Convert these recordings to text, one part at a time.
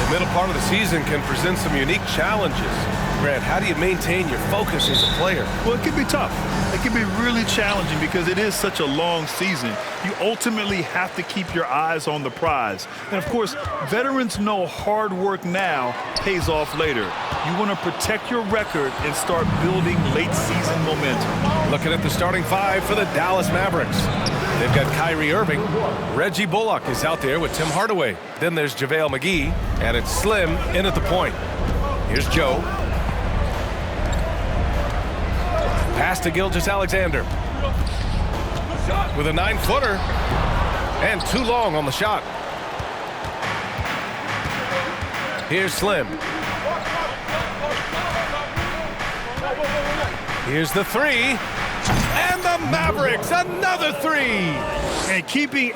The middle part of the season can present some unique challenges. Grant, how do you maintain your focus as a player? Well, it can be tough. It can be really challenging because it is such a long season. You ultimately have to keep your eyes on the prize. And, of course, veterans know hard work now pays off later. You want to protect your record and start building late-season momentum. Looking at the starting five for the Dallas Mavericks. They've got Kyrie Irving. Reggie Bullock is out there with Tim Hardaway. Then there's JaVale McGee, and it's Slim in at the point. Here's Joe. Pass to Gilgeous-Alexander. With a 9-footer. And too long on the shot. Here's Slim. Here's the three. And the Mavericks, another three. And keeping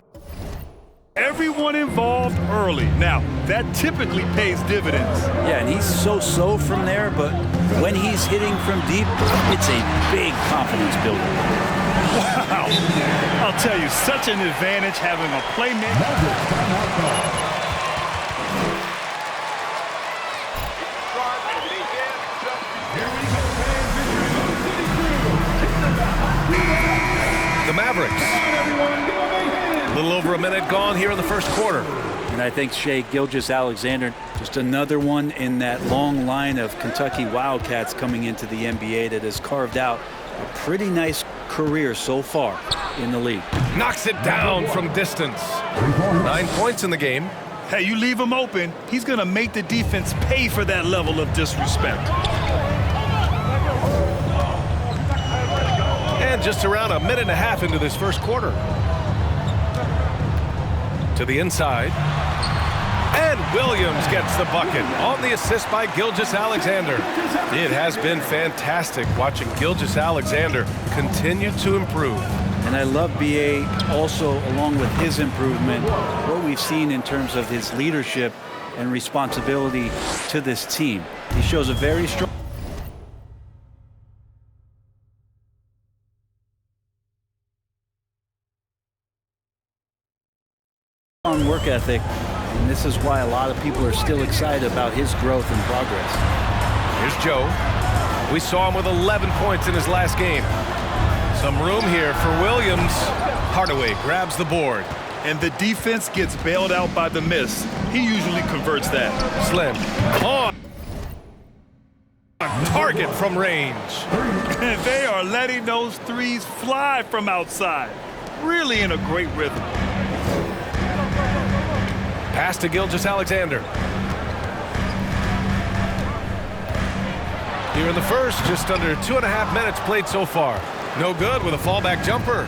everyone involved early. Now, that typically pays dividends. Yeah, and he's so-so from there, but when he's hitting from deep, it's a big confidence builder. Wow. I'll tell you, such an advantage having a playmaker. The Mavericks. A little over a minute gone here in the first quarter. And I think Shai Gilgeous-Alexander, just another one in that long line of Kentucky Wildcats coming into the NBA that has carved out a pretty nice career so far in the league. Knocks it down from distance. 9 points in the game. Hey, you leave him open, he's going to make the defense pay for that level of disrespect. And just around a minute and a half into this first quarter. To the inside. And Williams gets the bucket on the assist by Gilgeous-Alexander. It has been fantastic watching Gilgeous-Alexander continue to improve. And I love B.A. also, along with his improvement, what we've seen in terms of his leadership and responsibility to this team. He shows a very strong work ethic, and this is why a lot of people are still excited about his growth and progress. Here's Joe. We saw him with 11 points in his last game. Some room here for Williams. Hardaway grabs the board. And the defense gets bailed out by the miss. He usually converts that. Slim on target from range. And they are letting those threes fly from outside. Really in a great rhythm. Pass to Gilgeous-Alexander. Here in the first, just under 2.5 minutes played so far. No good with a fallback jumper.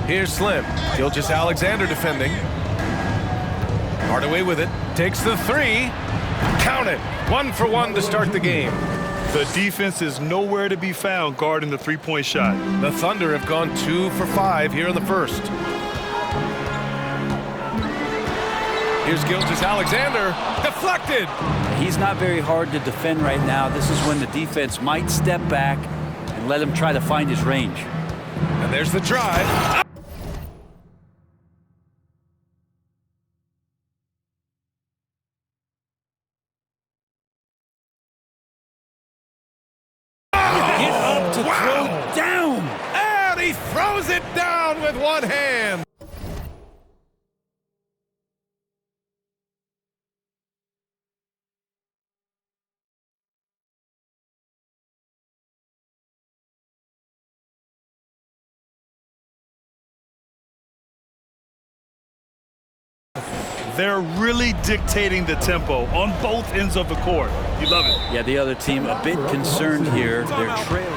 Here's Slim. Gilgeous-Alexander defending. Hardaway with it. Takes the three. Count it. 1 for 1 to start the game. The defense is nowhere to be found guarding the three-point shot. The Thunder have gone 2 for 5 here in the first. Here's Gilgeous-Alexander, deflected. He's not very hard to defend right now. This is when the defense might step back and let him try to find his range. And there's the drive. Get up to throw down. And he throws it down with one hand. They're really dictating the tempo on both ends of the court. You love it. Yeah, the other team a bit concerned here. They're trailing.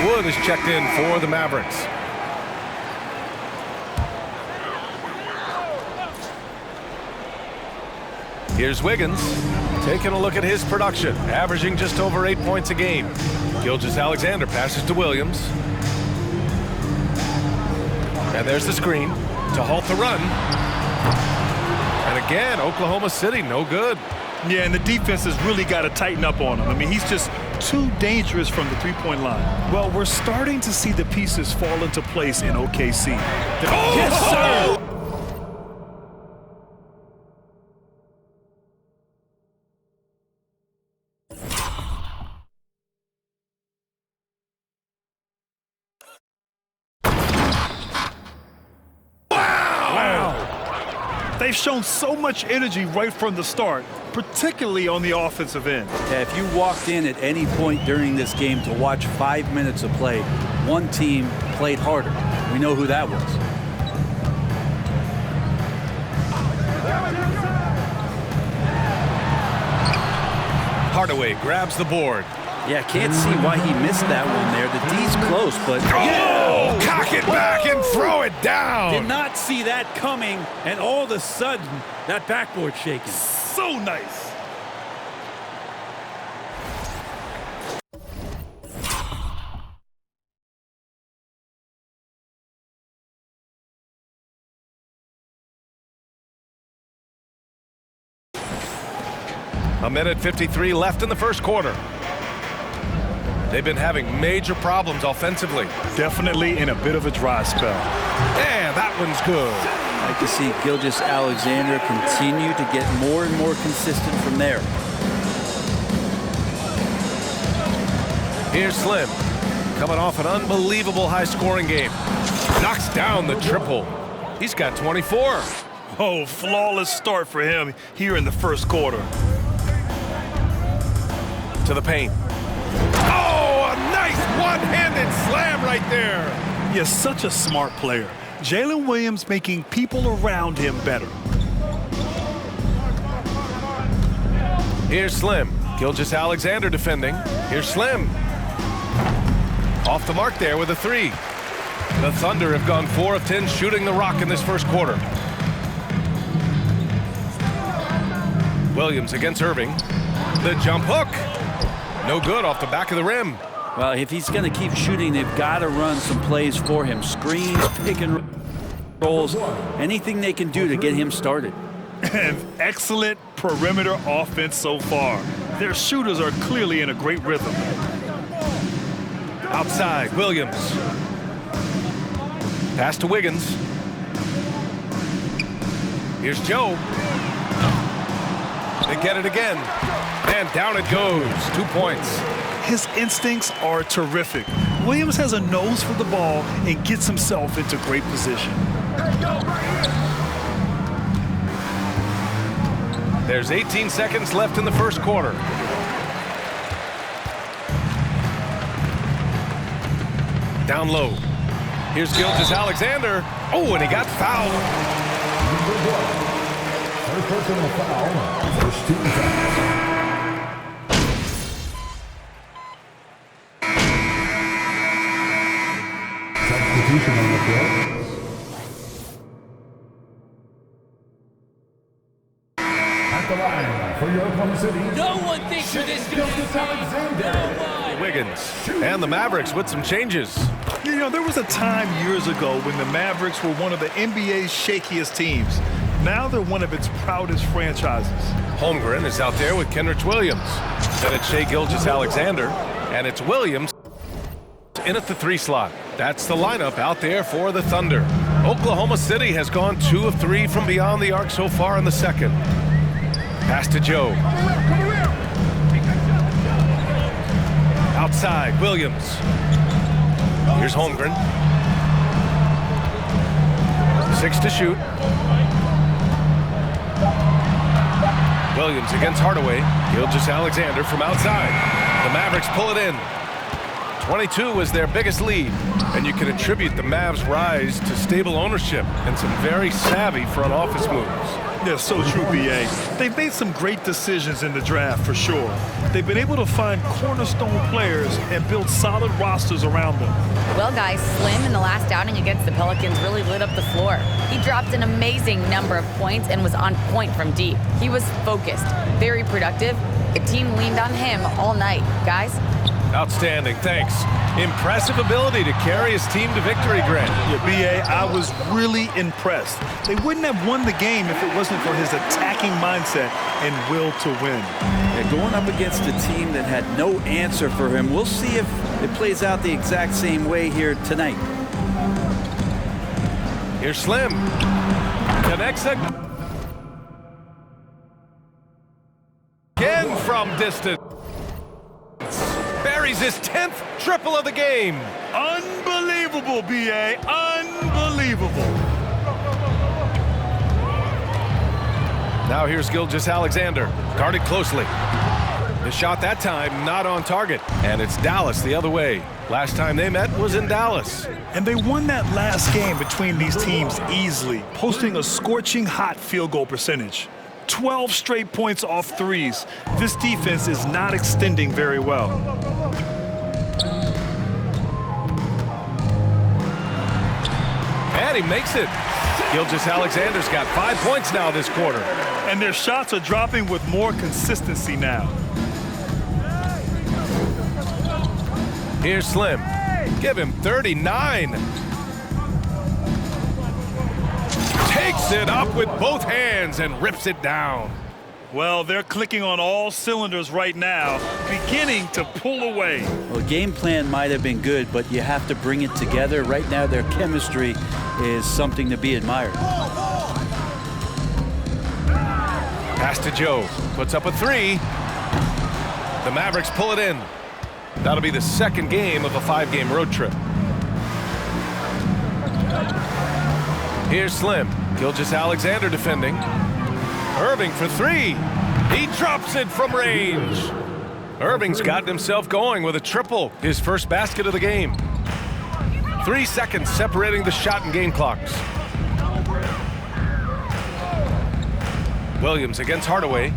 Wood is checked in for the Mavericks. Here's Wiggins taking a look at his production, averaging just over 8 points a game. Gilgeous-Alexander passes to Williams. And there's the screen to halt the run. And again, Oklahoma City, no good. Yeah, and the defense has really got to tighten up on him. I mean, he's just too dangerous from the three-point line. Well, we're starting to see the pieces fall into place in OKC. Yes, sir! They've shown so much energy right from the start, particularly on the offensive end. Yeah, if you walked in at any point during this game to watch 5 minutes of play, one team played harder. We know who that was. Hardaway grabs the board. Yeah, can't see why he missed that one there. The D's close, but... Oh, cock it back and throw it down. Did not see that coming, and all of a sudden, that backboard shaking. So nice. A minute 53 left in the first quarter. They've been having major problems offensively. Definitely in a bit of a dry spell. And that one's good. I like to see Gilgeous-Alexander continue to get more and more consistent from there. Here's Slim, coming off an unbelievable high-scoring game. Knocks down the triple. He's got 24. Oh, flawless start for him here in the first quarter. To the paint. Oh, a nice one-handed slam right there. He is such a smart player. Jalen Williams making people around him better. Here's Slim. Gilgeous-Alexander defending. Here's Slim. Off the mark there with a three. The Thunder have gone 4 of 10 shooting the rock in this first quarter. Williams against Irving. The jump hook. No good off the back of the rim. Well, if he's going to keep shooting, they've got to run some plays for him. Screens, pick and rolls, anything they can do to get him started. And excellent perimeter offense so far. Their shooters are clearly in a great rhythm. Outside, Williams. Pass to Wiggins. Here's Joe. They get it again. And down it goes. 2 points. His instincts are terrific. Williams has a nose for the ball and gets himself into great position. There's 18 seconds left in the first quarter. Down low. Here's Gilgeous-Alexander. Oh, and he got fouled. Personal foul. First team foul. Substitution on the floor. At the line for your Oklahoma City. No one thinks for this Gilgeous-Alexander. Wiggins and the Mavericks with some changes. You know, there was a time years ago when the Mavericks were one of the NBA's shakiest teams. Now they're one of its proudest franchises. Holmgren is out there with Kenrich Williams. Then it's Shai Gilgeous-Alexander, and it's Williams in at the 3 slot. That's the lineup out there for the Thunder. Oklahoma City has gone 2 of 3 from beyond the arc so far in the second. Pass to Joe. Outside, Williams. Here's Holmgren. 6 to shoot. Williams against Hardaway. Gilgeous-Alexander from outside. The Mavericks pull it in. 22 was their biggest lead, and you can attribute the Mavs' rise to stable ownership and some very savvy front office moves. Yeah, so true, B.A. They've made some great decisions in the draft, for sure. They've been able to find cornerstone players and build solid rosters around them. Well, guys, Slim in the last outing against the Pelicans really lit up the floor. He dropped an amazing number of points and was on point from deep. He was focused, very productive. The team leaned on him all night. Guys? Outstanding, thanks. Impressive ability to carry his team to victory, Grant. Yeah, B.A., I was really impressed. They wouldn't have won the game if it wasn't for his attacking mindset and will to win. Yeah, going up against a team that had no answer for him. We'll see if it plays out the exact same way here tonight. Here's Slim. Connects again from distance. Buries his 10th triple of the game. Unbelievable, B.A. Unbelievable. Now here's Gilgeous-Alexander, guarded closely. The shot that time not on target, and it's Dallas the other way. Last time they met was in Dallas. And they won that last game between these teams easily, posting a scorching hot field goal percentage. 12 straight points off threes. This defense is not extending very well. And he makes it. Gilgeous-Alexander's got 5 points now this quarter. And their shots are dropping with more consistency now. Here's Slim. Give him 39. Takes it up with both hands and rips it down. Well, they're clicking on all cylinders right now, beginning to pull away. Well, game plan might have been good, but you have to bring it together. Right now, their chemistry is something to be admired. Pass to Joe. Puts up a three. The Mavericks pull it in. That'll be the second game of a 5-game road trip. Here's Slim. Gilgeous-Alexander defending. Irving for three. He drops it from range. Irving's gotten himself going with a triple, his first basket of the game. 3 seconds separating the shot and game clocks. Williams against Hardaway.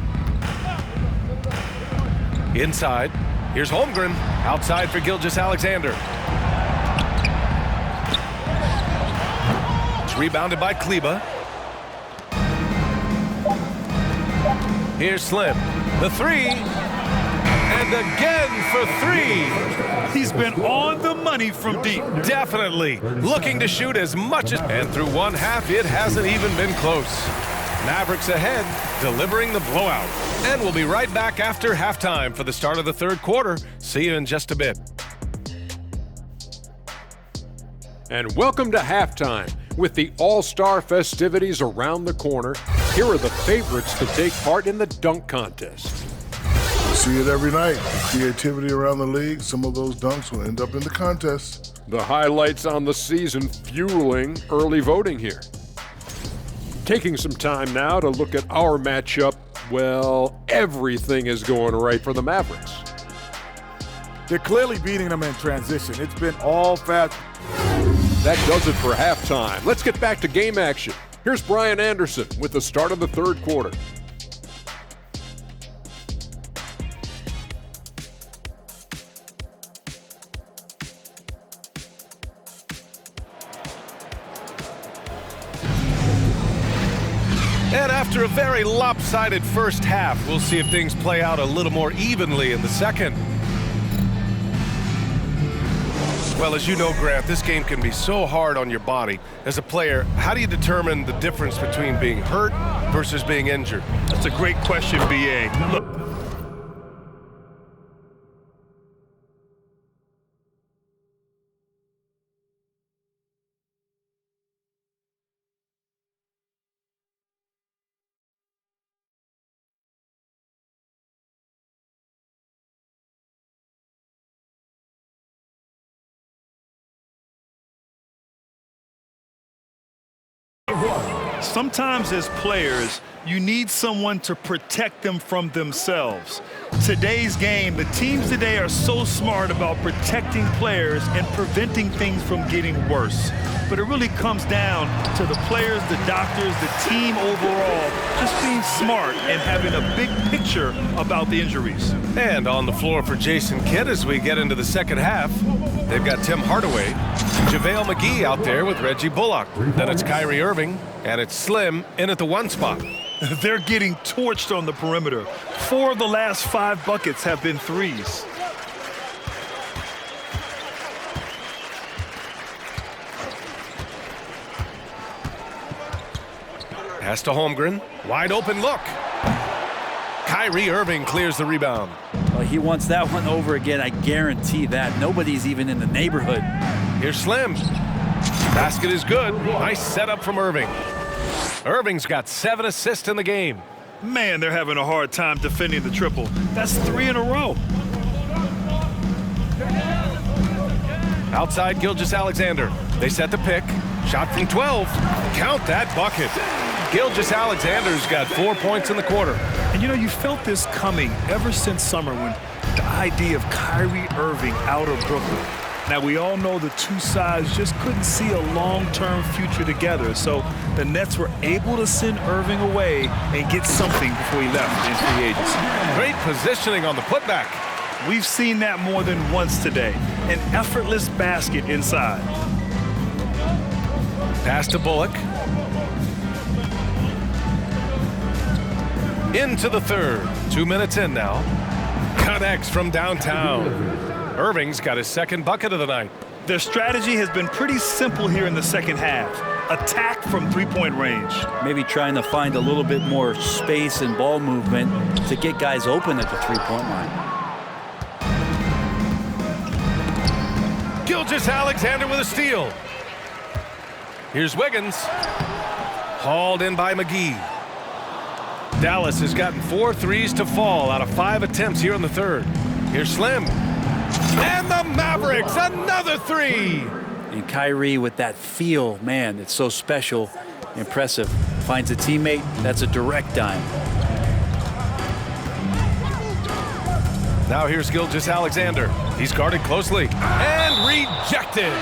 Inside. Here's Holmgren. Outside for Gilgeous-Alexander. It's rebounded by Kleber. Here's Slim. The three. And again for three. He's been on the money from deep. Definitely. Looking to shoot as much as... And through one half, it hasn't even been close. Mavericks ahead, delivering the blowout. And we'll be right back after halftime for the start of the third quarter. See you in just a bit. And welcome to halftime. With the All-Star festivities around the corner, here are the favorites to take part in the dunk contest. See it every night. The creativity around the league, some of those dunks will end up in the contest. The highlights on the season fueling early voting here. Taking some time now to look at our matchup. Well, everything is going right for the Mavericks. They're clearly beating them in transition. It's been all fast. That does it for halftime. Let's get back to game action. Here's Brian Anderson with the start of the third quarter. And after a very lopsided first half, we'll see if things play out a little more evenly in the second. Well, as you know, Grant, this game can be so hard on your body. As a player, how do you determine the difference between being hurt versus being injured? That's a great question, B.A. Look. Sometimes as players, you need someone to protect them from themselves. Today's game, the teams today are so smart about protecting players and preventing things from getting worse. But it really comes down to the players, the doctors, the team overall, just being smart and having a big picture about the injuries. And on the floor for Jason Kidd as we get into the second half, they've got Tim Hardaway, JaVale McGee out there with Reggie Bullock. Then it's Kyrie Irving, and it's Slim in at the 1 spot. They're getting torched on the perimeter. 4 of the last 5 buckets have been threes. Pass to Holmgren. Wide open look. Kyrie Irving clears the rebound. Well, he wants that one over again. I guarantee that. Nobody's even in the neighborhood. Here's Slim. Basket is good. Nice setup from Irving. Irving's got 7 assists in the game. Man, they're having a hard time defending the triple. That's 3 in a row. Outside Gilgeous-Alexander. They set the pick. Shot from 12. Count that bucket. Gilgeous-Alexander's got 4 points in the quarter. And you know, you felt this coming ever since summer when the idea of Kyrie Irving out of Brooklyn. Now, we all know the two sides just couldn't see a long-term future together, so the Nets were able to send Irving away and get something before he left in free agency. Great positioning on the putback. We've seen that more than once today. An effortless basket inside. Pass to Bullock. Into the third. 2 minutes in now. Connects from downtown. Irving's got his second bucket of the night. Their strategy has been pretty simple here in the second half. Attack from three-point range. Maybe trying to find a little bit more space and ball movement to get guys open at the three-point line. Gilgeous-Alexander with a steal. Here's Wiggins. Hauled in by McGee. Dallas has gotten 4 threes to fall out of 5 attempts here in the third. Here's Slim. And the Mavericks, another 3. And Kyrie with that feel, man, it's so special, impressive. Finds a teammate, that's a direct dime. Now here's Gilgeous-Alexander. He's guarded closely and rejected.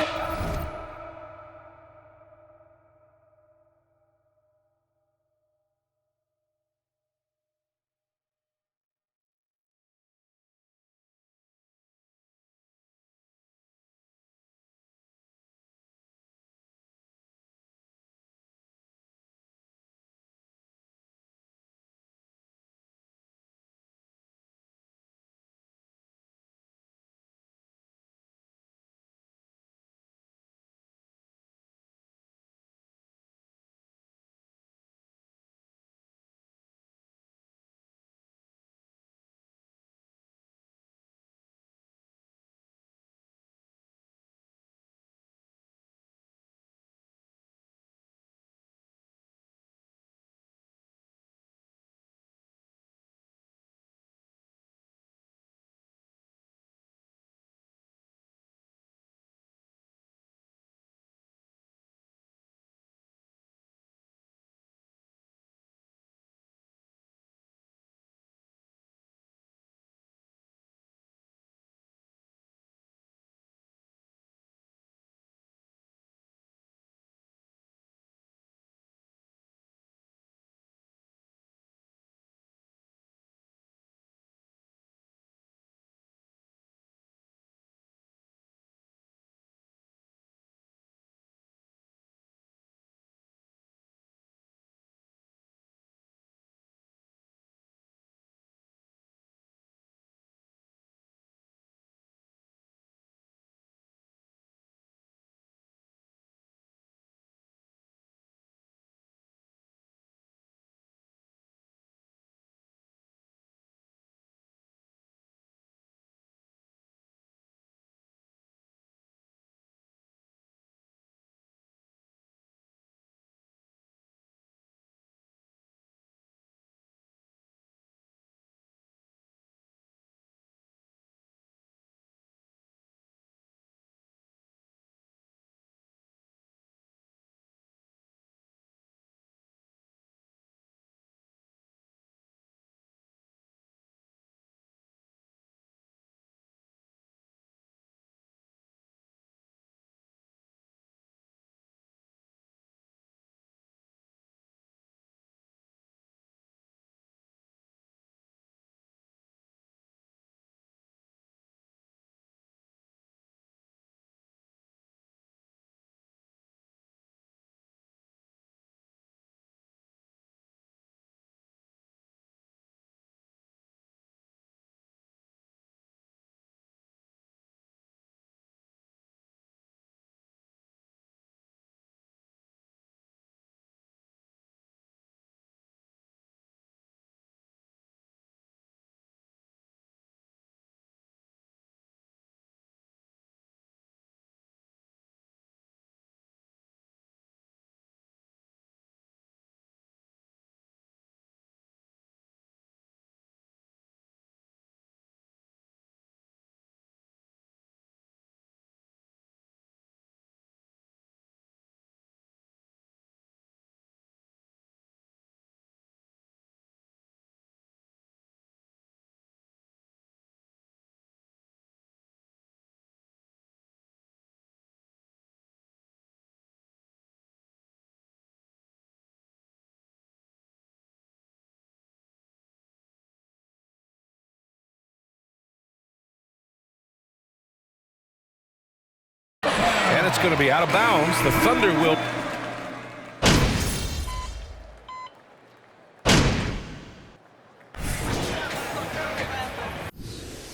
And it's going to be out of bounds. The Thunder will...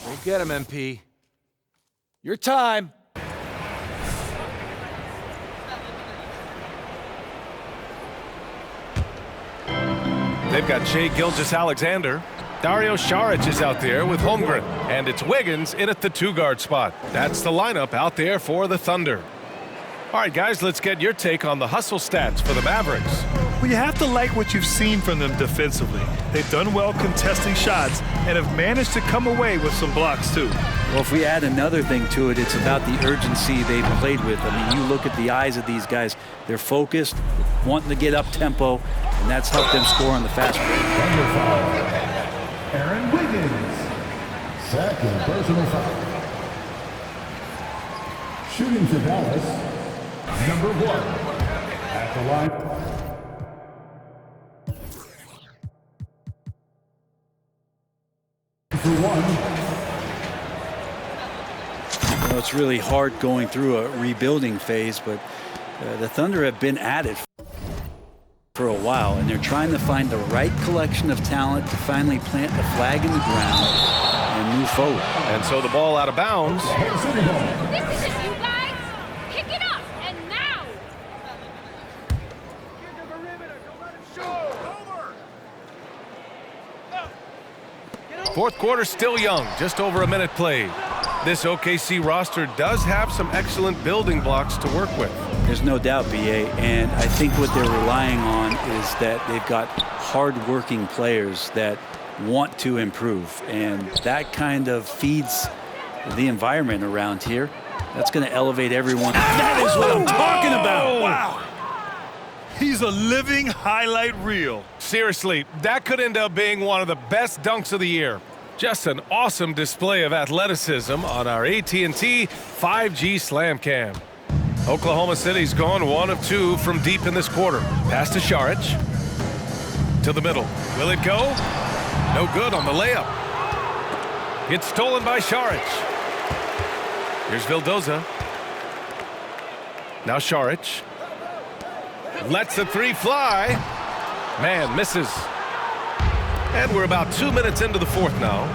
Go get him, MP. Your time. They've got Shai Gilgeous-Alexander. Dario Saric is out there with Holmgren. And it's Wiggins in at the 2-guard spot. That's the lineup out there for the Thunder. All right, guys, let's get your take on the hustle stats for the Mavericks. Well, you have to like what you've seen from them defensively. They've done well contesting shots and have managed to come away with some blocks, too. Well, if we add another thing to it, it's about the urgency they've played with. I mean, you look at the eyes of these guys. They're focused, wanting to get up tempo, and that's helped them score on the fast break. Thunder foul. Aaron Wiggins. Second personal foul. Shooting for Dallas. Number 1 at the line. For 1. You know, it's really hard going through a rebuilding phase, but the Thunder have been at it for a while, and they're trying to find the right collection of talent to finally plant the flag in the ground and move forward. And so the ball out of bounds. This is it, you guys. Pick it up, and now. Fourth quarter still young, just over a minute played. This OKC roster does have some excellent building blocks to work with. There's no doubt, BA, and I think what they're relying on is that they've got hard-working players that want to improve, and that kind of feeds the environment around here. That's going to elevate everyone. That is what I'm talking about. Wow. He's a living highlight reel. Seriously, that could end up being one of the best dunks of the year. Just an awesome display of athleticism on our AT&T 5G Slam Cam. Oklahoma City's gone 1 of 2 from deep in this quarter. Pass to Saric. To the middle. Will it go? No good on the layup. It's stolen by Saric. Here's Vildoza. Now Saric. Lets the 3 fly. Man, misses. And we're about 2 minutes into the fourth now.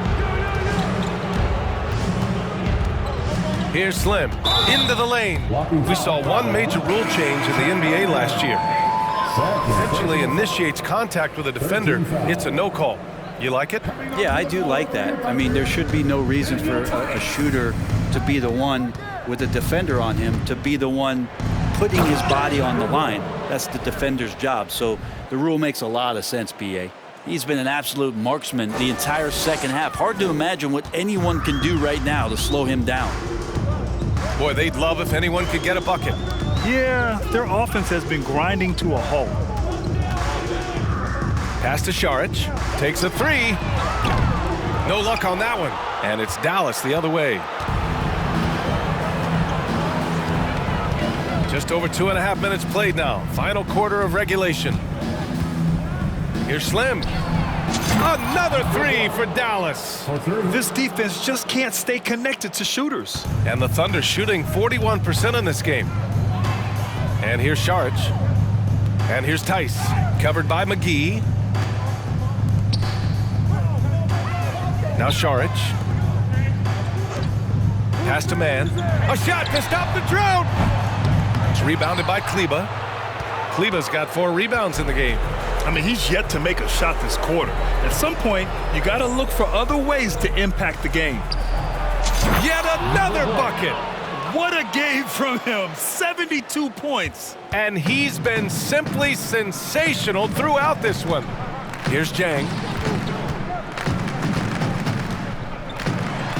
Here's Slim. Into the lane. We saw one major rule change in the NBA last year. Essentially initiates contact with a defender. It's a no call. You like it? Yeah, I do like that. I mean, there should be no reason for a shooter to be the one with a defender on him, to be the one putting his body on the line. That's the defender's job. So the rule makes a lot of sense, BA. He's been an absolute marksman the entire second half. Hard to imagine what anyone can do right now to slow him down. Boy, they'd love if anyone could get a bucket. Yeah, their offense has been grinding to a halt. Pass to Saric. Takes a 3. No luck on that one. And it's Dallas the other way. Just over 2.5 minutes played now. Final quarter of regulation. Here's Slim. Another 3 for Dallas. This defense just can't stay connected to shooters. And the Thunder shooting 41% in this game. And here's Saric. And here's Tice. Covered by McGee. Now Saric. Pass to man. A shot to stop the drought. It's rebounded by Kleber. Kleber's got 4 rebounds in the game. I mean, he's yet to make a shot this quarter. At some point, you got to look for other ways to impact the game. Yet another bucket. What a game from him. 72 points. And he's been simply sensational throughout this one. Here's Jang.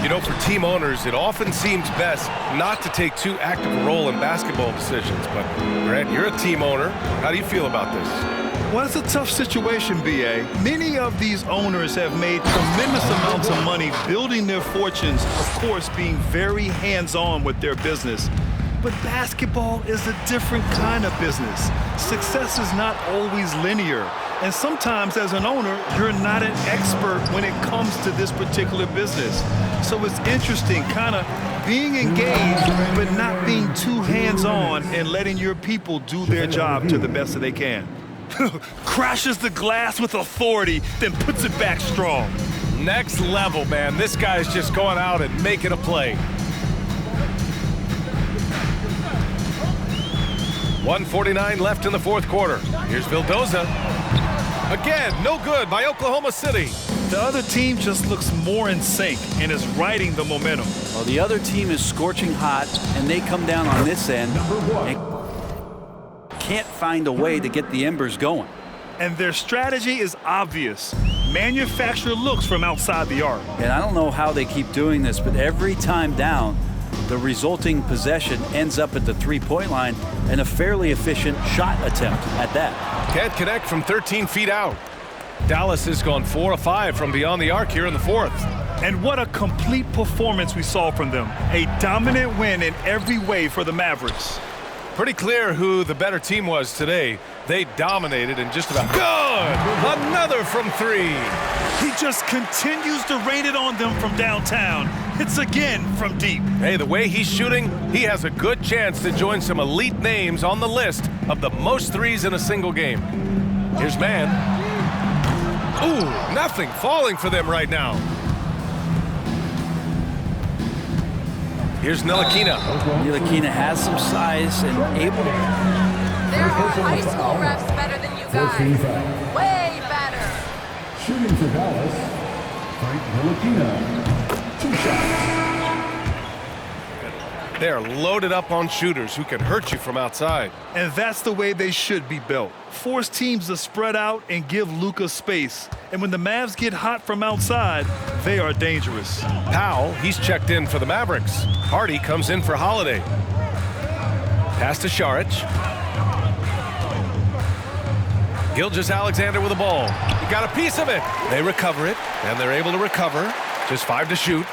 You know, for team owners, it often seems best not to take too active a role in basketball decisions. But, Grant, you're a team owner. How do you feel about this? Well, it's a tough situation, B.A. Many of these owners have made tremendous amounts of money building their fortunes, of course, being very hands-on with their business. But basketball is a different kind of business. Success is not always linear. And sometimes as an owner, you're not an expert when it comes to this particular business. So it's interesting kind of being engaged but not being too hands-on and letting your people do their job to the best that they can. Crashes the glass with authority, then puts it back strong. Next level, man. This guy's just going out and making a play. 1:49 left in the fourth quarter. Here's Vildoza. Again, no good by Oklahoma City. The other team just looks more in sync and is riding the momentum. Well, the other team is scorching hot, and they come down on this end and can't find a way to get the embers going. And their strategy is obvious. Manufacture looks from outside the arc. And I don't know how they keep doing this, but every time down, the resulting possession ends up at the three-point line and a fairly efficient shot attempt at that. Can't connect from 13 feet out. Dallas has gone 4 of 5 from beyond the arc here in the fourth. And what a complete performance we saw from them. A dominant win in every way for the Mavericks. Pretty clear who the better team was today. They dominated and just about good. Another from 3. He just continues to rain it on them from downtown. It's again from deep. Hey, the way he's shooting, he has a good chance to join some elite names on the list of the most threes in a single game. Here's Man. Ooh, nothing falling for them right now. Here's Ntilikina. Ntilikina has some size and able to. There are high school refs better than you guys. Way better. Shooting for Dallas, Frank Ntilikina. 2 shots. They're loaded up on shooters who can hurt you from outside. And that's the way they should be built. Force teams to spread out and give Luka space. And when the Mavs get hot from outside, they are dangerous. Powell, he's checked in for the Mavericks. Hardy comes in for Holiday. Pass to Šarić. Gilgeous-Alexander with the ball. He got a piece of it. They recover it, and they're able to recover. Just 5 to shoot.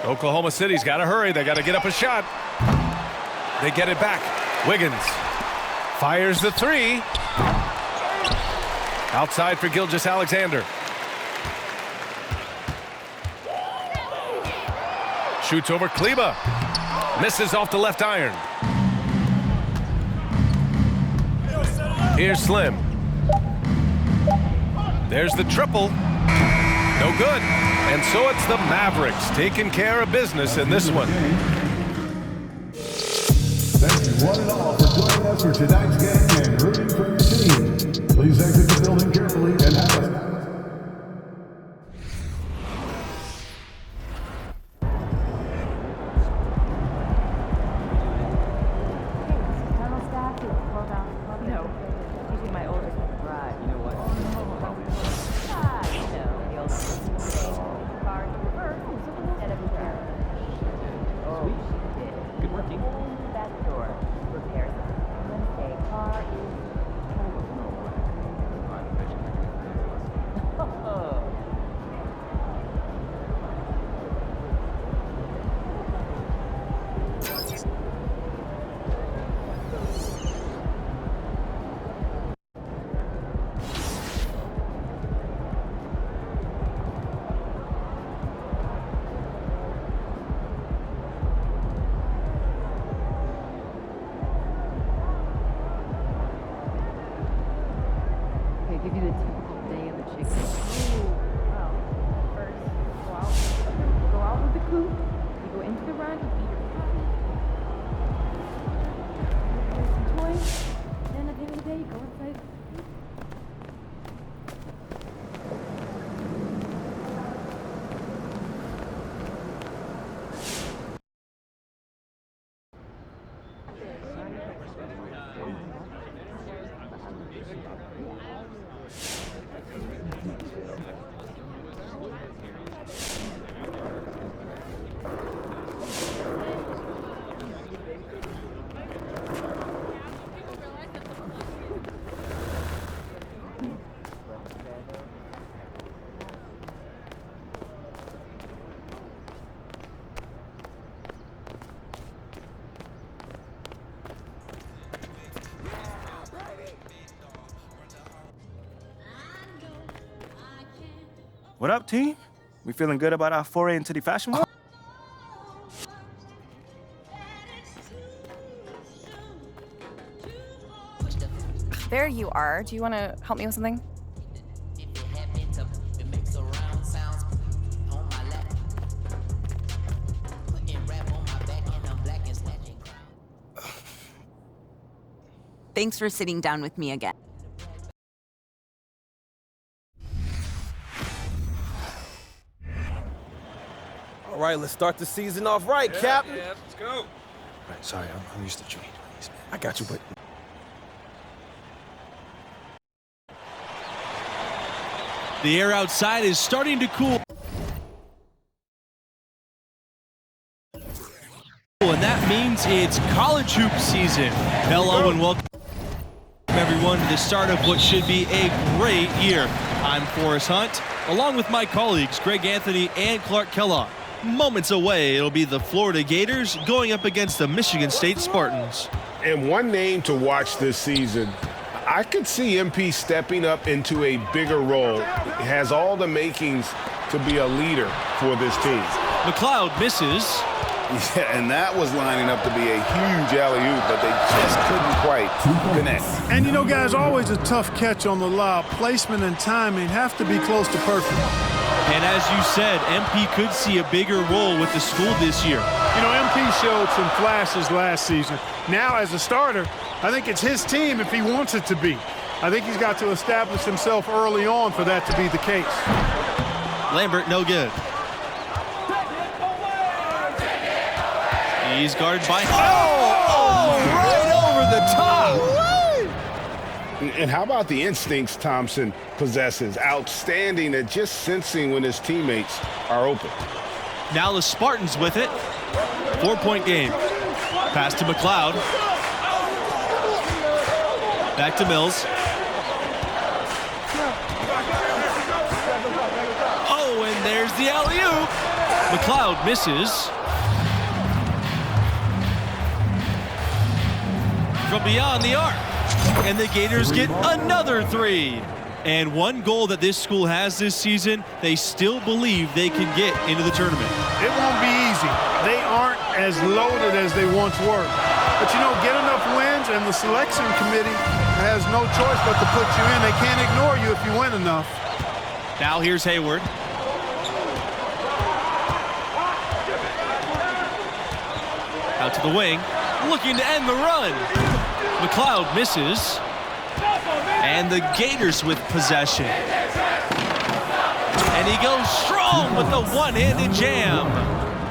Oklahoma City's got to hurry. They got to get up a shot. They get it back. Wiggins fires the 3. Outside for Gilgeous-Alexander. Shoots over Kleber. Misses off the left iron. Here's Slim. There's the triple. No good. And so it's the Mavericks taking care of business in this one. Thank you one and all for joining us for tonight's game and rooting for your team. Please exit the building carefully and have a What up, team? We feeling good about our foray into the fashion world? There you are. Do you want to help me with something? Thanks for sitting down with me again. All right, let's start the season off right, Cap. Yeah, let's go. All right, sorry, I'm used to training. I got you, but... The air outside is starting to cool. And that means it's college hoop season. Hello and welcome everyone to the start of what should be a great year. I'm Forrest Hunt, along with my colleagues Greg Anthony and Clark Kellogg. Moments away, it'll be the Florida Gators going up against the Michigan State Spartans. And one name to watch this season, I could see MP stepping up into a bigger role. He has all the makings to be a leader for this team. McLeod misses. Yeah, and that was lining up to be a huge alley-oop, but they just couldn't quite connect. And you know, guys, always a tough catch on the lob. Placement and timing have to be close to perfect. And as you said, MP could see a bigger role with the school this year. You know, MP showed some flashes last season. Now, as a starter, I think it's his team if he wants it to be. I think he's got to establish himself early on for that to be the case. Lambert, no good. He's guarded by... right over the top! And how about the instincts Thompson possesses? Outstanding at just sensing when his teammates are open. Now the Spartans with it. 4-point game. Pass to McLeod. Back to Mills. Oh, and there's the alley-oop. McLeod misses. From beyond the arc. And the Gators get another three. And one goal that this school has this season, they still believe they can get into the tournament. It won't be easy. They aren't as loaded as they once were. But, you know, get enough wins, and the selection committee has no choice but to put you in. They can't ignore you if you win enough. Now here's Hayward. Out to the wing, looking to end the run. McLeod misses. And the Gators with possession. And he goes strong with the one-handed jam.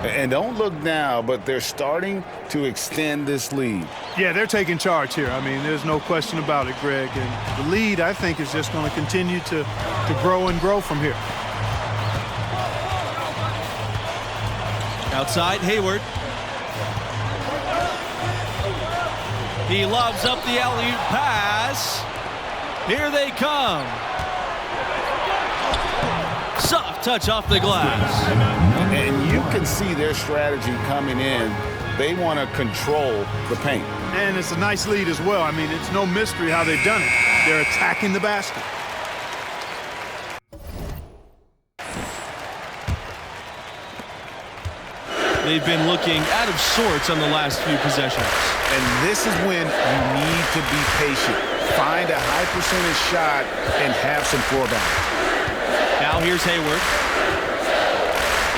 And don't look now, but they're starting to extend this lead. Yeah, they're taking charge here. I mean, there's no question about it, Greg. And the lead, I think, is just going to continue to grow and grow from here. Outside, Hayward. He lobs up the alley-oop pass. Here they come. Soft touch off the glass. And you can see their strategy coming in. They want to control the paint. And it's a nice lead as well. I mean, it's no mystery how they've done it. They're attacking the basket. They've been looking out of sorts on the last few possessions. And this is when you need to be patient. Find a high percentage shot and have some floor balance. Now here's Hayward.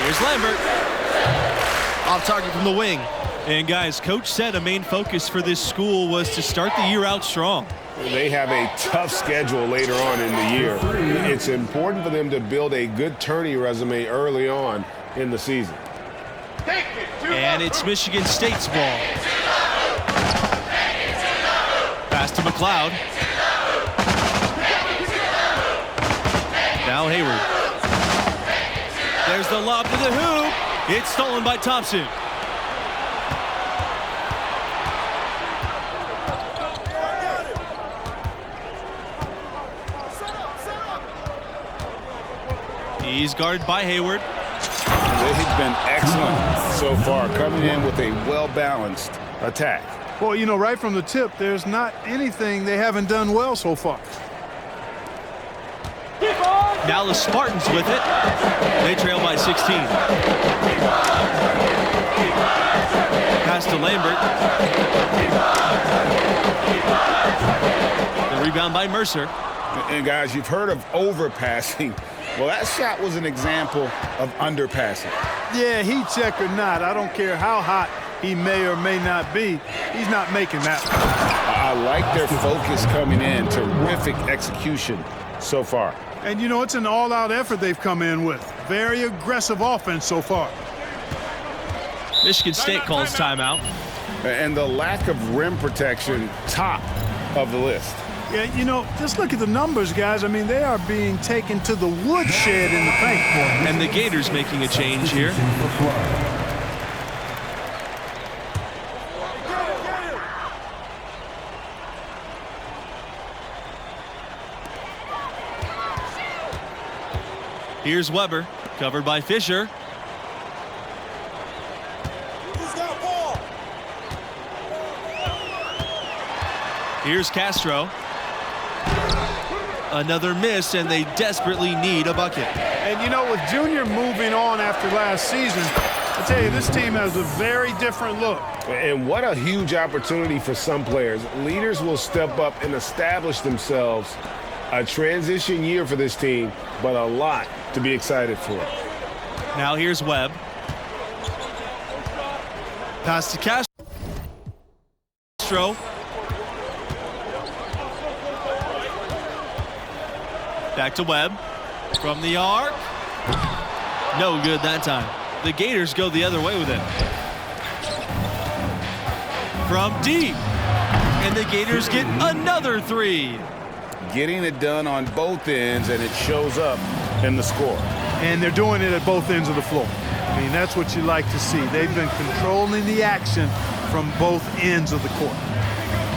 Here's Lambert. Off target from the wing. And guys, Coach said a main focus for this school was to start the year out strong. They have a tough schedule later on in the year. It's important for them to build a good tourney resume early on in the season. And it's Michigan State's ball. Pass to McLeod. Now Hayward. There's the lob to the hoop. It's stolen by Thompson. He's guarded by Hayward. They've been excellent so far, coming in with a well-balanced attack. Well, you know, right from the tip, there's not anything they haven't done well so far. Now the Spartans with it. They trail by 16. Pass to Lambert. The rebound by Mercer. And guys, you've heard of overpassing. Well, that shot was an example of underpassing. Yeah, heat check or not, I don't care how hot he may or may not be, he's not making that one. I like their focus coming in. Terrific execution so far. And, you know, it's an all-out effort they've come in with. Very aggressive offense so far. Michigan State calls timeout. And the lack of rim protection, top of the list. Yeah, you know, just look at the numbers, guys. I mean, they are being taken to the woodshed in the paint. And the Gators making a change here. Here's Weber, covered by Fisher. Here's Castro. Another miss, and they desperately need a bucket. And, you know, with Junior moving on after last season, I tell you, this team has a very different look. And what a huge opportunity for some players. Leaders will step up and establish themselves. A transition year for this team, but a lot to be excited for. Now here's Webb. Pass to Castro. Back to Webb. From the arc. No good that time. The Gators go the other way with it. From deep. And the Gators get another three. Getting it done on both ends, and it shows up in the score. And they're doing it at both ends of the floor. I mean, that's what you like to see. They've been controlling the action from both ends of the court.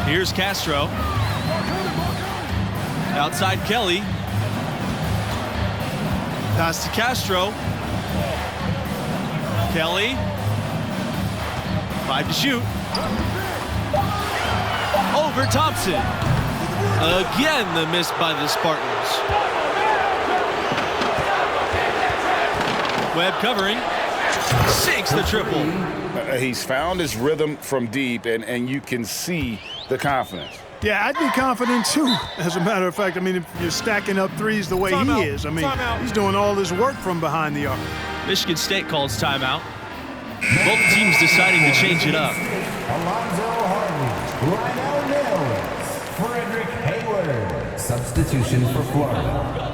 Here's Castro. Outside Kelly. Pass to Castro. Kelly. 5 to shoot. Over Thompson. Again, the miss by the Spartans. Webb covering. Sinks the triple. He's found his rhythm from deep, and you can see the confidence. Yeah, I'd be confident too, as a matter of fact. I mean, if you're stacking up threes the way he is, I mean, he's doing all this work from behind the arc. Michigan State calls timeout. Both teams deciding to change it up. Alonzo Hartley, Lionel Mills, Frederick Hayward. Substitution for Florida.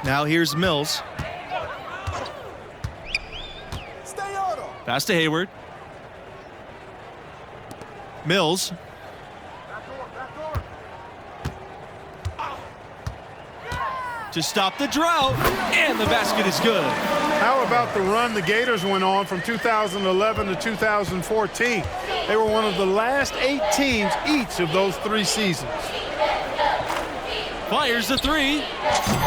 Now here's Mills. Pass to Hayward. Mills. To stop the drought, and the basket is good. How about the run the Gators went on from 2011 to 2014? They were one of the last 8 teams each of those 3 seasons. Fires the three.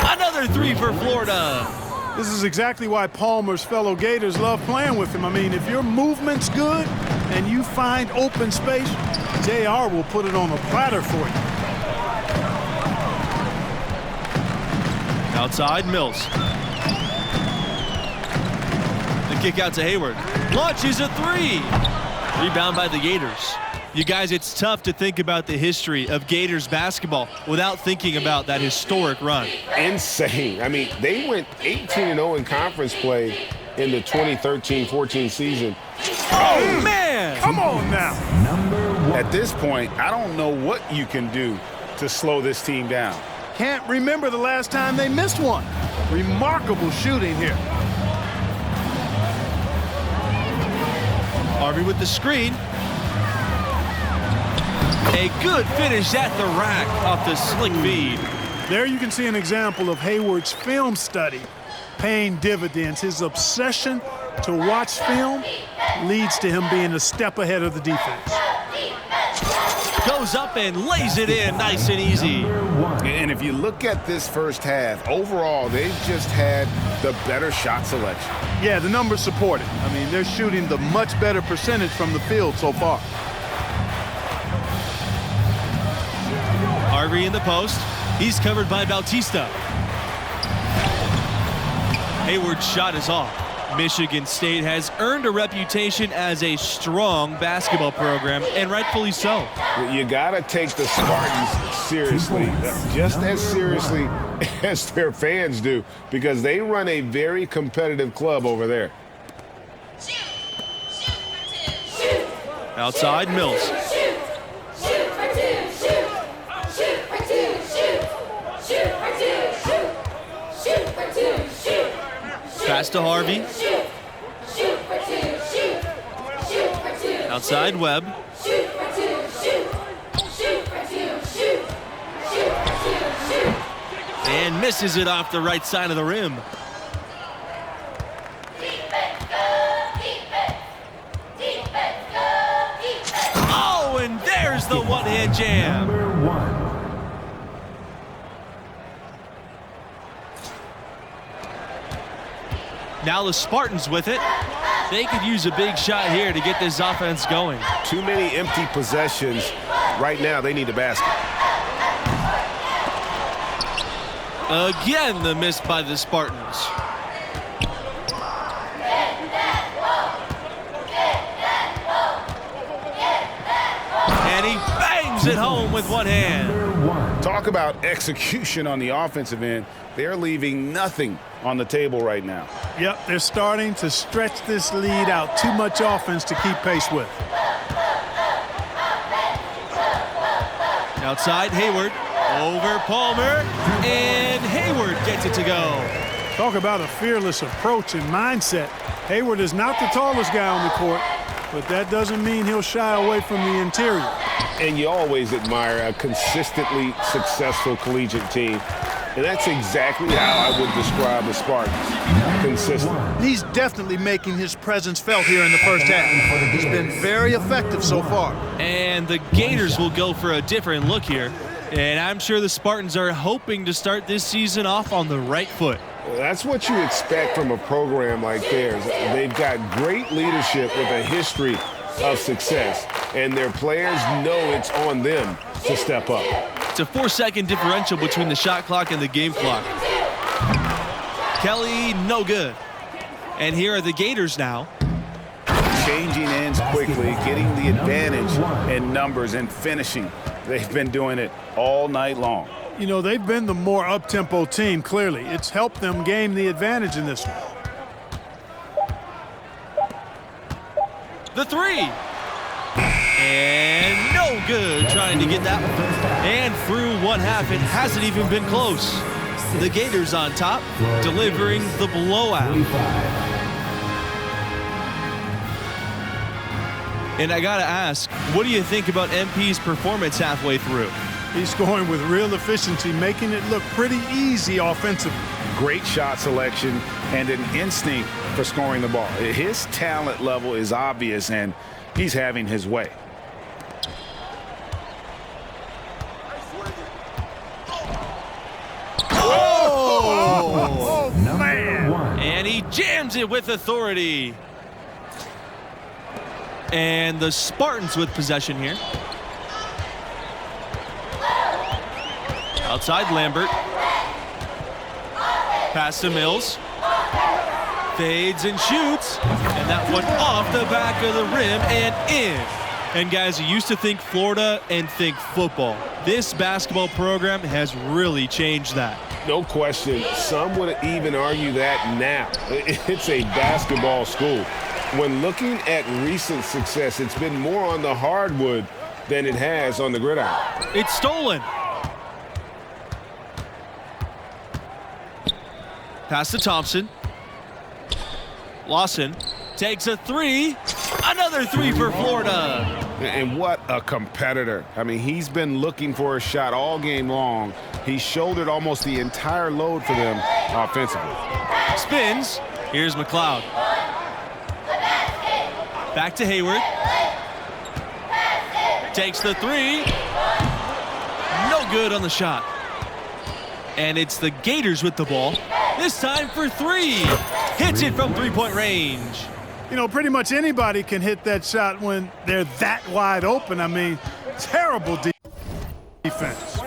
Another three for Florida. This is exactly why Palmer's fellow Gators love playing with him. I mean, if your movement's good and you find open space, JR will put it on a platter for you. Outside, Mills. The kick out to Hayward. Launches a three. Rebound by the Gators. You guys, it's tough to think about the history of Gators basketball without thinking about that historic run. Insane. I mean, they went 18-0 in conference play in the 2013-14 season. Oh, man! Come on now. At this point, I don't know what you can do to slow this team down. Can't remember the last time they missed one. Remarkable shooting here. Harvey with the screen. A good finish at the rack off the slick feed. There you can see an example of Hayward's film study paying dividends. His obsession to watch film leads to him being a step ahead of the defense. goes up and lays it in nice and easy. And if you look at this first half, overall, they've just had the better shot selection. Yeah, the numbers support it. I mean, they're shooting the much better percentage from the field so far. Harvey in the post. He's covered by Bautista. Hayward's shot is off. Michigan State has earned a reputation as a strong basketball program, and rightfully so. You got to take the Spartans seriously, just as seriously as their fans do, because they run a very competitive club over there. Outside, Mills. Pass to Harvey. Outside, Webb. And misses it off the right side of the rim. Oh, and there's the one-hand jam. Now the Spartans with it. They could use a big shot here to get this offense going. Too many empty possessions. Right now, they need a basket. Again, the miss by the Spartans. And he bangs it home with one hand. Talk about execution on the offensive end. They're leaving nothing on the table right now. Yep, they're starting to stretch this lead out. Too much offense to keep pace with. Outside, Hayward. Over Palmer. And Hayward gets it to go. Talk about a fearless approach and mindset. Hayward is not the tallest guy on the court, but that doesn't mean he'll shy away from the interior. And you always admire a consistently successful collegiate team. And that's exactly how I would describe the Spartans. Consistent. He's definitely making his presence felt here in the first half. He's been very effective so far. And the Gators will go for a different look here. And I'm sure the Spartans are hoping to start this season off on the right foot. Well, that's what you expect from a program like theirs. They've got great leadership with a history of success. And their players know it's on them to step up. It's a 4-second differential between the shot clock and the game clock. Kelly, no good. And here are the Gators now. Changing ends quickly, getting the advantage in numbers and finishing. They've been doing it all night long. You know, they've been the more up-tempo team, clearly. It's helped them gain the advantage in this one. The three. And no good trying to get that one. And through one half, it hasn't even been close. The Gators on top, delivering the blowout. And I gotta ask, what do you think about MP's performance halfway through? He's scoring with real efficiency, making it look pretty easy offensively. Great shot selection and an instinct for scoring the ball. His talent level is obvious, and he's having his way. Oh, man. And he jams it with authority. And the Spartans with possession here. Outside, Lambert. Pass to Mills. Fades and shoots. And that one off the back of the rim and in. And guys, you used to think Florida and think football. This basketball program has really changed that. No question. Some would even argue that now. It's a basketball school. When looking at recent success, it's been more on the hardwood than it has on the gridiron. It's stolen. Pass to Thompson. Lawson takes a three. Another three for Florida. And what a competitor. I mean, he's been looking for a shot all game long. He shouldered almost the entire load for them offensively. Spins. Here's McLeod. Back to Hayward. takes the three. No good on the shot. And it's the Gators with the ball. This time for three. Hits it from three-point range. You know, pretty much anybody can hit that shot when they're that wide open. I mean, terrible defense.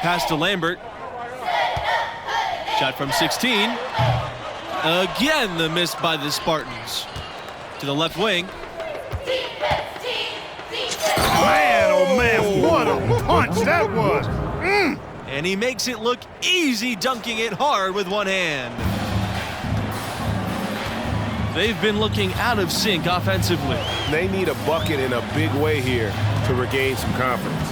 Pass to Lambert. Shot from 16. Again, the miss by the Spartans. To the left wing. Man, oh man, what a punch that was. And he makes it look easy, dunking it hard with one hand. They've been looking out of sync offensively. They need a bucket in a big way here to regain some confidence.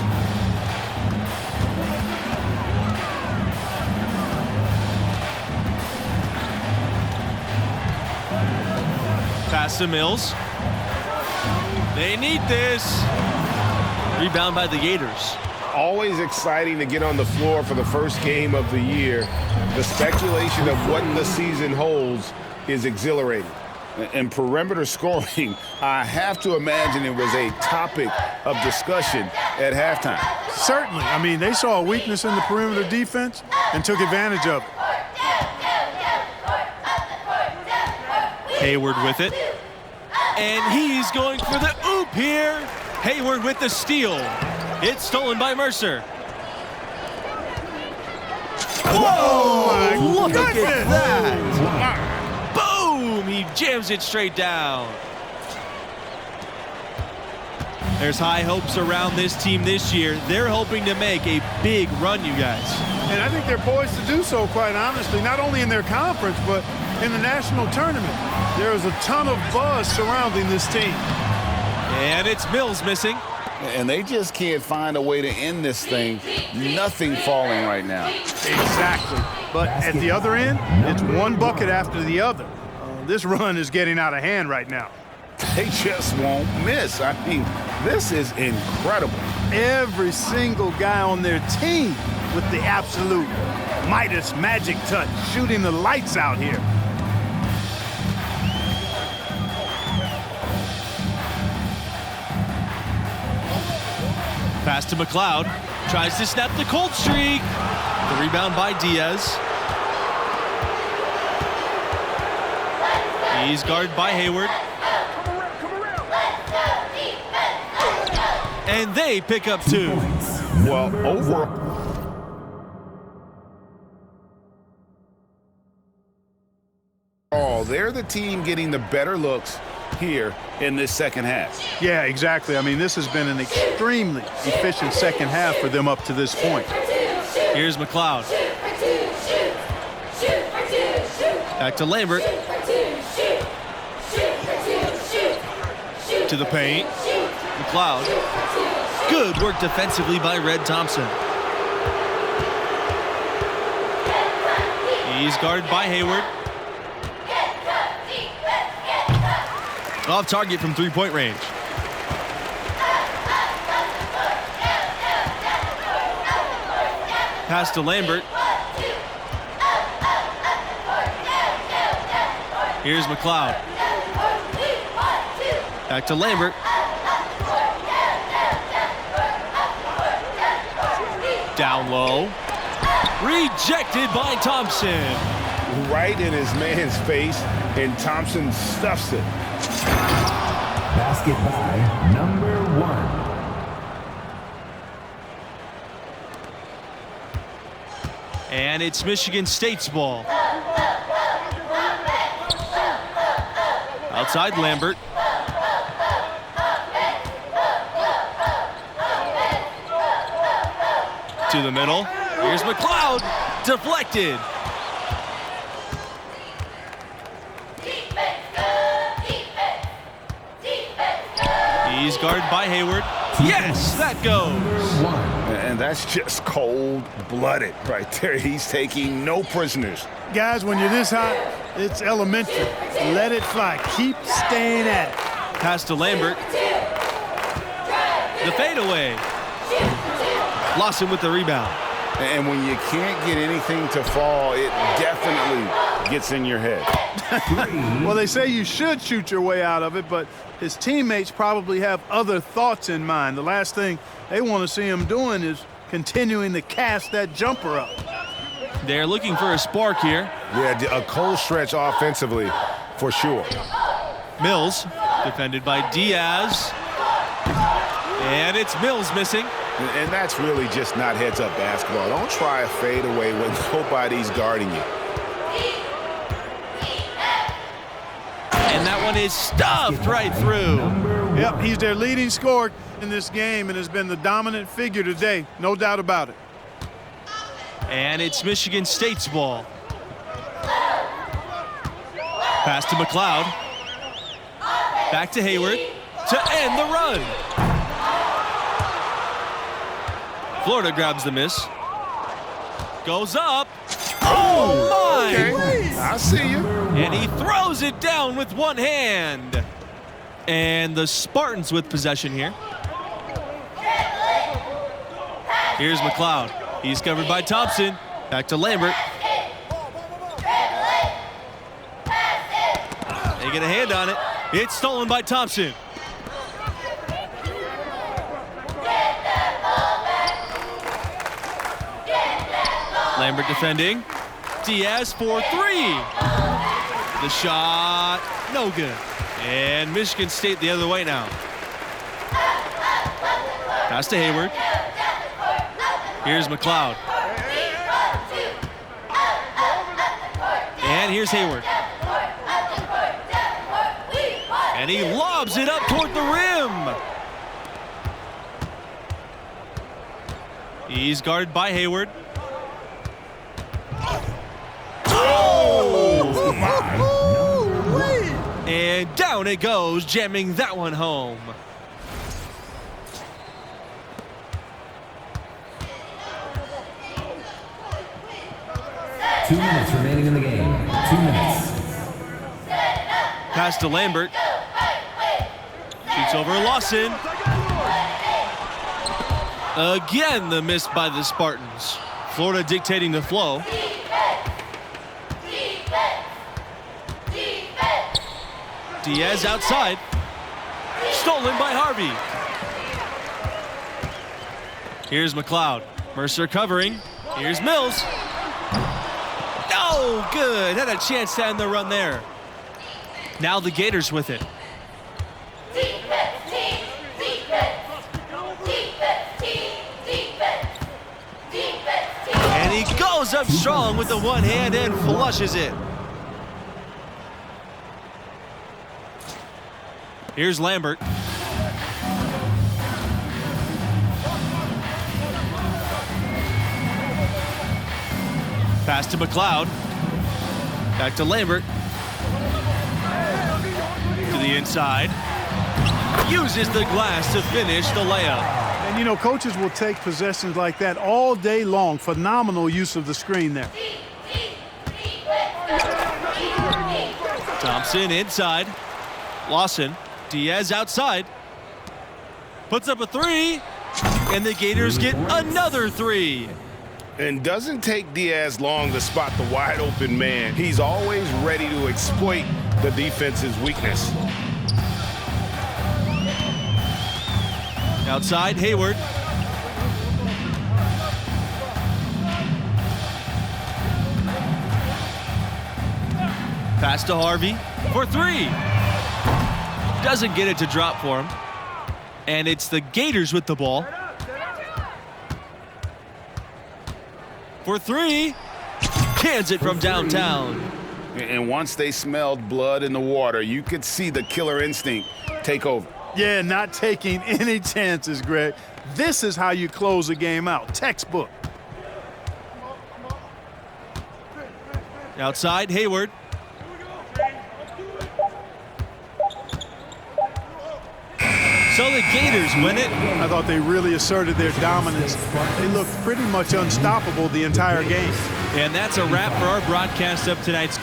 Pass to Mills. They need this. Rebound by the Gators. Always exciting to get on the floor for the first game of the year. The speculation of what the season holds is exhilarating. And perimeter scoring, I have to imagine it was a topic of discussion at halftime. Certainly. I mean, they saw a weakness in the perimeter defense and took advantage of it. Hayward with it. And he's going for the oop here. Hayward with the steal. It's stolen by Mercer. Whoa! Look at that! Boom! He jams it straight down. There's high hopes around this team this year. They're hoping to make a big run, you guys. And I think they're poised to do so, quite honestly, not only in their conference, but in the national tournament. There is a ton of buzz surrounding this team. And it's Mills missing. And they just can't find a way to end this thing. Nothing falling right now. Exactly. But at the other end, it's one bucket after the other. This run is getting out of hand right now. They just won't miss. I mean, this is incredible. Every single guy on their team with the absolute Midas magic touch, shooting the lights out here. Pass to McLeod. Tries to snap the cold streak. The rebound by Diaz. He's guarded by Hayward. And they pick up two. Well, overall, they're the team getting the better looks here in this second half. Yeah, exactly. I mean, this has been an extremely efficient second half for them up to this point. Here's McLeod. Back to Lambert. To the paint. McLeod. Good work defensively by Red Thompson. He's guarded by Hayward. Off target from three-point range. Pass to Lambert. Here's McLeod. Back to Lambert. Down low. Rejected by Thompson. Right in his man's face, and Thompson stuffs it. Basket by number 1. And it's Michigan State's ball. Outside Lambert. To the middle. Here's McLeod. Deflected. He's guarded by Hayward. Yes, that goes. And that's just cold-blooded right there. He's taking no prisoners. Guys, when you're this hot, it's elementary. Let it fly. Keep staying at it. Pass to Lambert. The fadeaway. Lawson with the rebound. And when you can't get anything to fall, it definitely gets in your head. Well, they say you should shoot your way out of it, but his teammates probably have other thoughts in mind. The last thing they want to see him doing is continuing to cast that jumper up. They're looking for a spark here. Yeah, a cold stretch offensively for sure. Mills, defended by Diaz. And it's Mills missing. And that's really just not heads-up basketball. Don't try a fadeaway when nobody's guarding you. And that one is stuffed right through. Yep, he's their leading scorer in this game and has been the dominant figure today, no doubt about it. And it's Michigan State's ball. Pass to McLeod. Back to Hayward to end the run. Florida grabs the miss. Goes up. Oh, my! Okay. I see you. And he throws it down with one hand. And the Spartans with possession here. Here's McLeod. He's covered by Thompson. Back to Lambert. They get a hand on it. It's stolen by Thompson. Lambert defending. Diaz for three. The shot, no good. And Michigan State the other way now. Pass to Hayward. Here's McLeod. And here's Hayward. And he lobs it up toward the rim. He's guarded by Hayward. And down it goes, jamming that one home. Two minutes remaining in the game. 2 minutes. Pass to Lambert. Shoots over Lawson. Again, the miss by the Spartans. Florida dictating the flow. Diaz outside. Stolen by Harvey. Here's McLeod. Mercer covering. Here's Mills. No good. Had a chance to end the run there. Now the Gators with it. And he goes up strong with the one hand and flushes it. Here's Lambert. Pass to McLeod. Back to Lambert. To the inside. Uses the glass to finish the layup. And you know, coaches will take possessions like that all day long. Phenomenal use of the screen there. Thompson inside. Lawson. Diaz outside. Puts up a three. And the Gators get another three. And doesn't take Diaz long to spot the wide open man. He's always ready to exploit the defense's weakness. Outside, Hayward. Pass to Harvey for three. Doesn't get it to drop for him. And it's the Gators with the ball. For three. Cans it from downtown. And once they smelled blood in the water, you could see the killer instinct take over. Yeah, not taking any chances, Greg. This is how you close a game out. Textbook. Outside, Hayward. So the Gators win it. I thought they really asserted their dominance. They looked pretty much unstoppable the entire game. And that's a wrap for our broadcast of tonight's.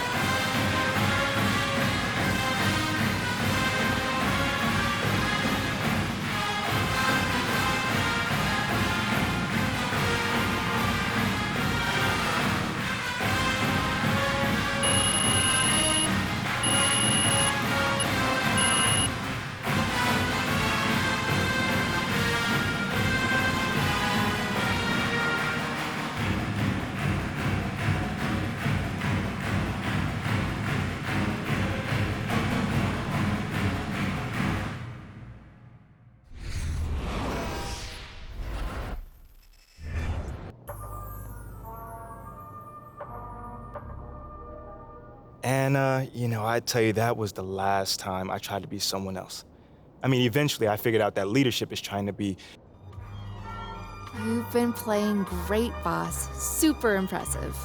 And, you know, I'd tell you that was the last time I tried to be someone else. I mean, eventually I figured out that leadership is trying to be... You've been playing great, boss. Super impressive.